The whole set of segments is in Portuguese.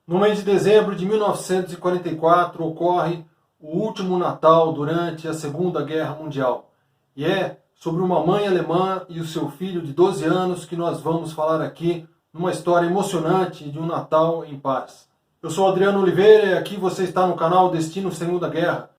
No mês de dezembro de 1944 ocorre o último Natal durante a Segunda Guerra Mundial. E é sobre uma mãe alemã e o seu filho de 12 anos que nós vamos falar aqui numa história emocionante de um Natal em paz. Eu sou Adriano Oliveira e aqui você está no canal Destino Segunda Guerra.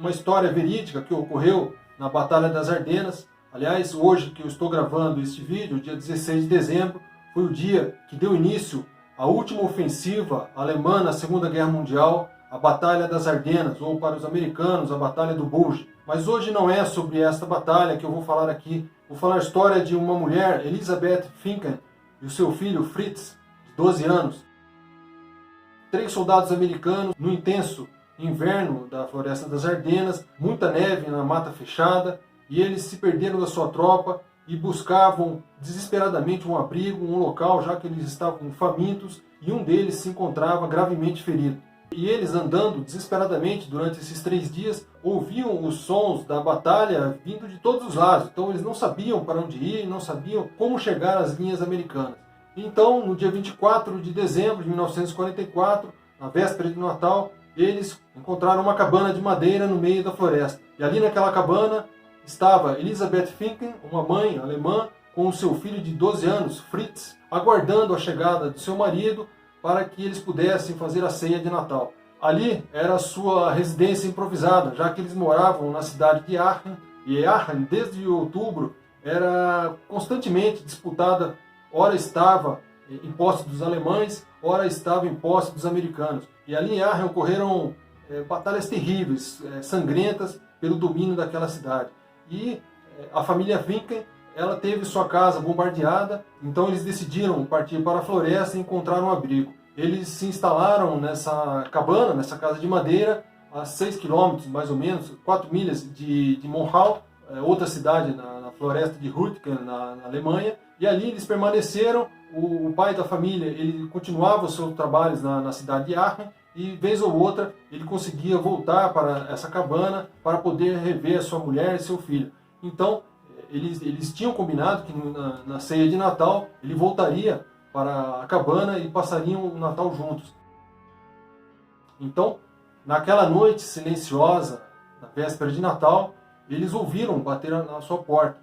Uma história verídica que ocorreu na Batalha das Ardenas. Aliás, hoje que eu estou gravando este vídeo, dia 16 de dezembro, foi o dia que deu início à última ofensiva alemã na Segunda Guerra Mundial, a Batalha das Ardenas, ou para os americanos, a Batalha do Bulge. Mas hoje não é sobre esta batalha que eu vou falar aqui. Vou falar a história de uma mulher, Elisabeth Finken, e o seu filho Fritz, de 12 anos. 3 soldados americanos no intenso inverno da Floresta das Ardenas, muita neve na mata fechada, e eles se perderam da sua tropa e buscavam desesperadamente um abrigo, um local, já que eles estavam famintos, e um deles se encontrava gravemente ferido. E eles, andando desesperadamente durante esses 3 dias, ouviam os sons da batalha vindo de todos os lados. Então eles não sabiam para onde ir, não sabiam como chegar às linhas americanas. Então, no dia 24 de dezembro de 1944, na véspera de Natal, eles encontraram uma cabana de madeira no meio da floresta. E ali naquela cabana estava Elisabeth Finken, uma mãe alemã, com o seu filho de 12 anos, Fritz, aguardando a chegada de seu marido para que eles pudessem fazer a ceia de Natal. Ali era a sua residência improvisada, já que eles moravam na cidade de Aachen, e Aachen, desde outubro, era constantemente disputada, ora estava em posse dos alemães, ora estava em posse dos americanos. E ali em Aachen ocorreram batalhas terríveis, sangrentas, pelo domínio daquela cidade. E a família Finken, ela teve sua casa bombardeada, então eles decidiram partir para a floresta e encontrar um abrigo. Eles se instalaram nessa cabana, nessa casa de madeira, a 6 quilômetros, mais ou menos, 4 milhas de Monhau, outra cidade na floresta de Rütgen, na Alemanha, e ali eles permaneceram. O pai da família, ele continuava os seus trabalhos na cidade de Aachen, e vez ou outra ele conseguia voltar para essa cabana para poder rever a sua mulher e seu filho. Então eles tinham combinado que na ceia de Natal ele voltaria para a cabana e passariam o Natal juntos. Então, naquela noite silenciosa, na véspera de Natal, eles ouviram bater na sua porta.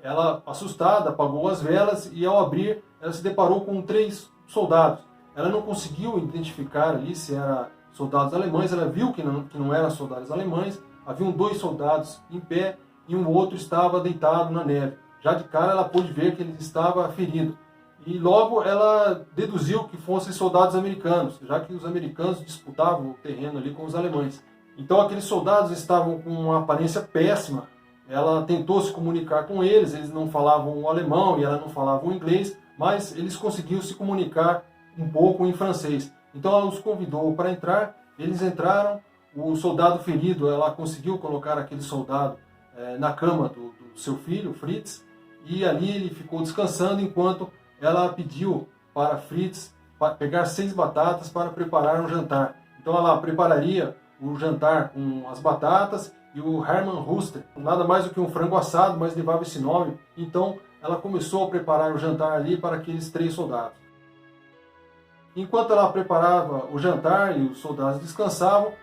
Ela, assustada, apagou as velas e, ao abrir, ela se deparou com 3 soldados. Ela não conseguiu identificar ali se eram soldados alemães, ela viu que não eram soldados alemães. Haviam 2 soldados em pé e um outro estava deitado na neve. Já de cara ela pôde ver que ele estava ferido. E logo ela deduziu que fossem soldados americanos, já que os americanos disputavam o terreno ali com os alemães. Então aqueles soldados estavam com uma aparência péssima. Ela tentou se comunicar com eles, eles não falavam o alemão e ela não falava o inglês, mas eles conseguiram se comunicar um pouco em francês. Então ela os convidou para entrar, eles entraram, o soldado ferido, ela conseguiu colocar aquele soldado na cama do seu filho, Fritz, e ali ele ficou descansando enquanto ela pediu para Fritz pegar 6 batatas para preparar um jantar. Então ela prepararia o jantar com as batatas e o Hermann Ruster, nada mais do que um frango assado, mas levava esse nome. Então ela começou a preparar o jantar ali para aqueles 3 soldados. Enquanto ela preparava o jantar e os soldados descansavam,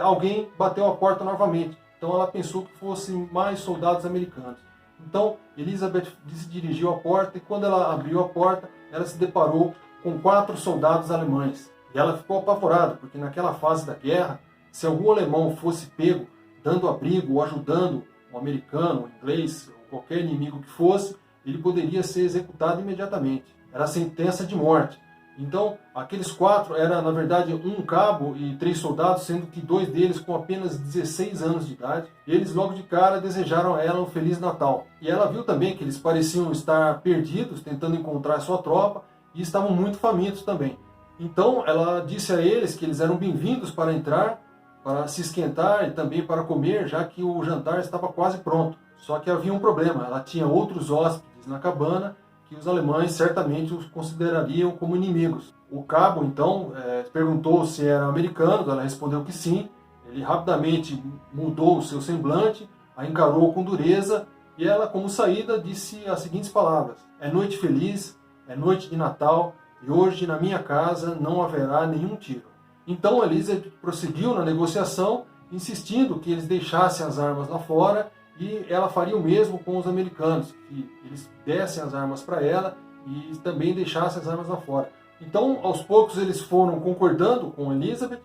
alguém bateu a porta novamente. Então ela pensou que fossem mais soldados americanos. Então Elisabeth se dirigiu à porta e quando ela abriu a porta, ela se deparou com 4 soldados alemães. E ela ficou apavorada, porque naquela fase da guerra, se algum alemão fosse pego dando abrigo ou ajudando um americano, um inglês, ou qualquer inimigo que fosse, ele poderia ser executado imediatamente. Era sentença de morte. Então, aqueles 4 eram, na verdade, um cabo e 3 soldados, sendo que 2 deles com apenas 16 anos de idade. Eles, logo de cara, desejaram a ela um Feliz Natal. E ela viu também que eles pareciam estar perdidos, tentando encontrar sua tropa, e estavam muito famintos também. Então, ela disse a eles que eles eram bem-vindos para entrar, para se esquentar e também para comer, já que o jantar estava quase pronto. Só que havia um problema, ela tinha outros hóspedes na cabana, que os alemães certamente os considerariam como inimigos. O cabo, então, perguntou se eram americanos, ela respondeu que sim. Ele rapidamente mudou o seu semblante, a encarou com dureza, e ela, como saída, disse as seguintes palavras: "É noite feliz, é noite de Natal e hoje na minha casa não haverá nenhum tiro. Então Elizabeth prosseguiu na negociação, insistindo que eles deixassem as armas lá fora e ela faria o mesmo com os americanos, que eles dessem as armas para ela e também deixassem as armas lá fora. Então, aos poucos, eles foram concordando com Elizabeth,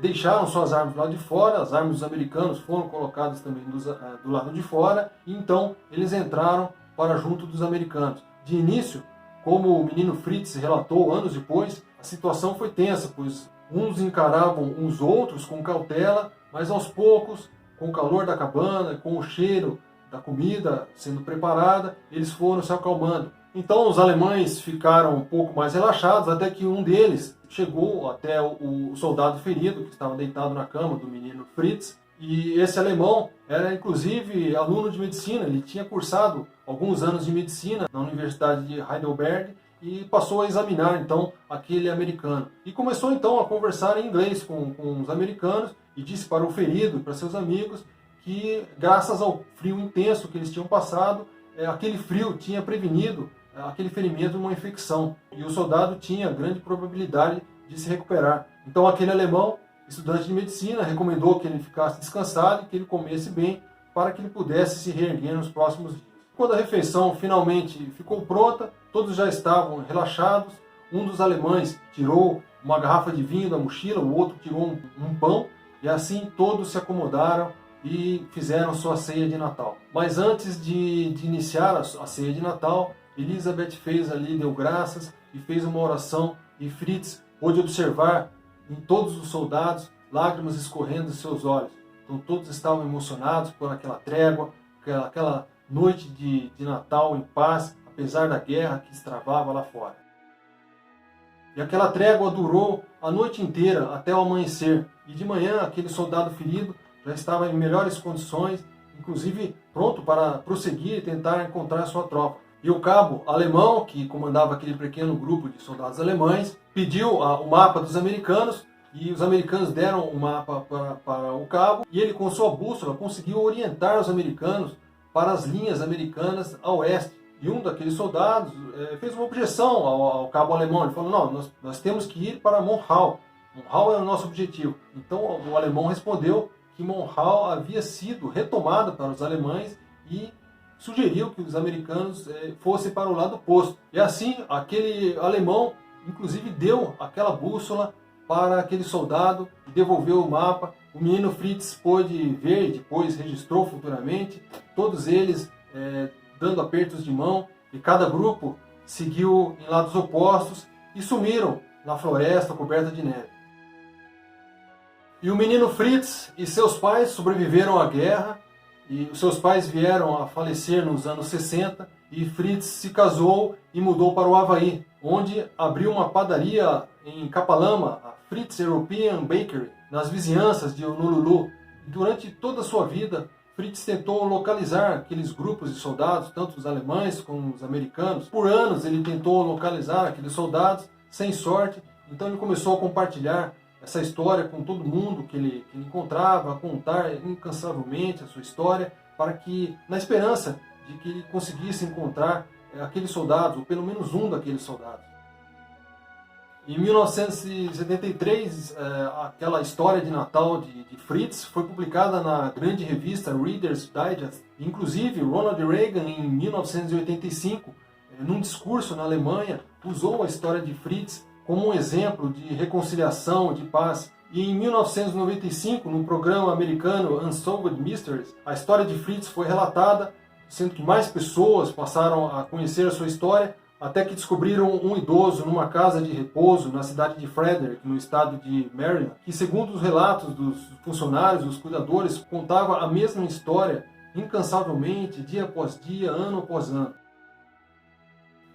deixaram suas armas do lado de fora, as armas dos americanos foram colocadas também do lado de fora, e então eles entraram para junto dos americanos. De início, como o menino Fritz relatou anos depois, a situação foi tensa, pois uns encaravam uns outros com cautela, mas aos poucos, com o calor da cabana, com o cheiro da comida sendo preparada, eles foram se acalmando. Então os alemães ficaram um pouco mais relaxados, até que um deles chegou até o soldado ferido, que estava deitado na cama do menino Fritz, e esse alemão era inclusive aluno de medicina, ele tinha cursado alguns anos de medicina na Universidade de Heidelberg e passou a examinar então aquele americano. E começou então a conversar em inglês com os americanos e disse para o ferido e para seus amigos que graças ao frio intenso que eles tinham passado, aquele frio tinha prevenido aquele ferimento de uma infecção e o soldado tinha grande probabilidade de se recuperar. Então aquele alemão, estudante de medicina, recomendou que ele ficasse descansado e que ele comesse bem para que ele pudesse se reerguer nos próximos dias. Quando a refeição finalmente ficou pronta, todos já estavam relaxados. Um dos alemães tirou uma garrafa de vinho da mochila, o outro tirou um pão e assim todos se acomodaram e fizeram sua ceia de Natal. Mas antes de iniciar a ceia de Natal, Elizabeth fez ali, deu graças e fez uma oração e Fritz pôde observar em todos os soldados lágrimas escorrendo dos seus olhos. Então todos estavam emocionados por aquela trégua, aquela noite de Natal em paz, apesar da guerra que se travava lá fora. E aquela trégua durou a noite inteira até o amanhecer. E de manhã aquele soldado ferido já estava em melhores condições, inclusive pronto para prosseguir e tentar encontrar sua tropa. E o cabo alemão, que comandava aquele pequeno grupo de soldados alemães, pediu o mapa dos americanos e os americanos deram o mapa para o cabo e ele, com sua bússola, conseguiu orientar os americanos para as linhas americanas a oeste. E um daqueles soldados fez uma objeção ao cabo alemão. Ele falou, não, nós temos que ir para Monhau. Monhau é o nosso objetivo. Então o alemão respondeu que Monhau havia sido retomada para os alemães e sugeriu que os americanos fossem para o lado oposto. E assim, aquele alemão, inclusive, deu aquela bússola para aquele soldado e devolveu o mapa. O menino Fritz pôde ver e depois registrou futuramente, todos eles dando apertos de mão, e cada grupo seguiu em lados opostos e sumiram na floresta coberta de neve. E o menino Fritz e seus pais sobreviveram à guerra, e os seus pais vieram a falecer nos anos 60, e Fritz se casou e mudou para o Havaí, onde abriu uma padaria em Kapalama, a Fritz European Bakery, nas vizinhanças de Honolulu. E durante toda a sua vida, Fritz tentou localizar aqueles grupos de soldados, tanto os alemães como os americanos. Por anos ele tentou localizar aqueles soldados, sem sorte, então ele começou a compartilhar essa história com todo mundo que ele encontrava, a contar incansavelmente a sua história, para que, na esperança de que ele conseguisse encontrar aqueles soldados, ou pelo menos um daqueles soldados. Em 1973, aquela história de Natal de Fritz foi publicada na grande revista Reader's Digest. Inclusive, Ronald Reagan, em 1985, num discurso na Alemanha, usou a história de Fritz como um exemplo de reconciliação, de paz. E em 1995, no programa americano Unsolved Mysteries, a história de Fritz foi relatada, sendo que mais pessoas passaram a conhecer a sua história, até que descobriram um idoso numa casa de repouso na cidade de Frederick, no estado de Maryland, que, segundo os relatos dos funcionários, dos cuidadores, contava a mesma história incansavelmente, dia após dia, ano após ano.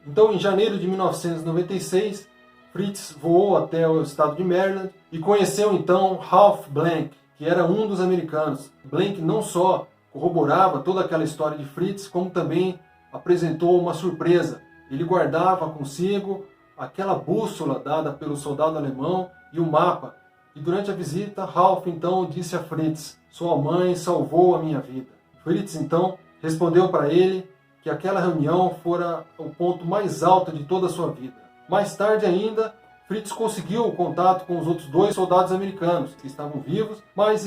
Então, em janeiro de 1996, Fritz voou até o estado de Maryland e conheceu então Ralph Blank, que era um dos americanos. Blank não só corroborava toda aquela história de Fritz, como também apresentou uma surpresa. Ele guardava consigo aquela bússola dada pelo soldado alemão e o mapa. E durante a visita, Ralph então disse a Fritz: "Sua mãe salvou a minha vida." Fritz então respondeu para ele que aquela reunião fora o ponto mais alto de toda a sua vida. Mais tarde ainda, Fritz conseguiu o contato com os outros 2 soldados americanos que estavam vivos, mas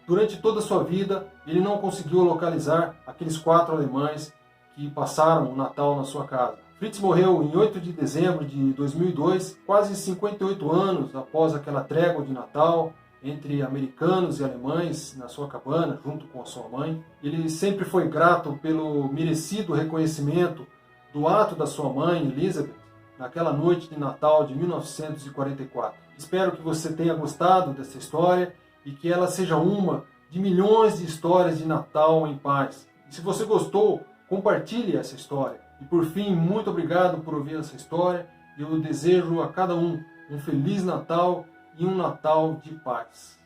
durante toda a sua vida, ele não conseguiu localizar aqueles 4 alemães que passaram o Natal na sua casa. Fritz morreu em 8 de dezembro de 2002, quase 58 anos após aquela trégua de Natal entre americanos e alemães na sua cabana, junto com a sua mãe. Ele sempre foi grato pelo merecido reconhecimento do ato da sua mãe, Elizabeth, naquela noite de Natal de 1944. Espero que você tenha gostado dessa história e que ela seja uma de milhões de histórias de Natal em paz. E se você gostou, compartilhe essa história. E por fim, muito obrigado por ouvir essa história. Eu desejo a cada um Feliz Natal e um Natal de paz.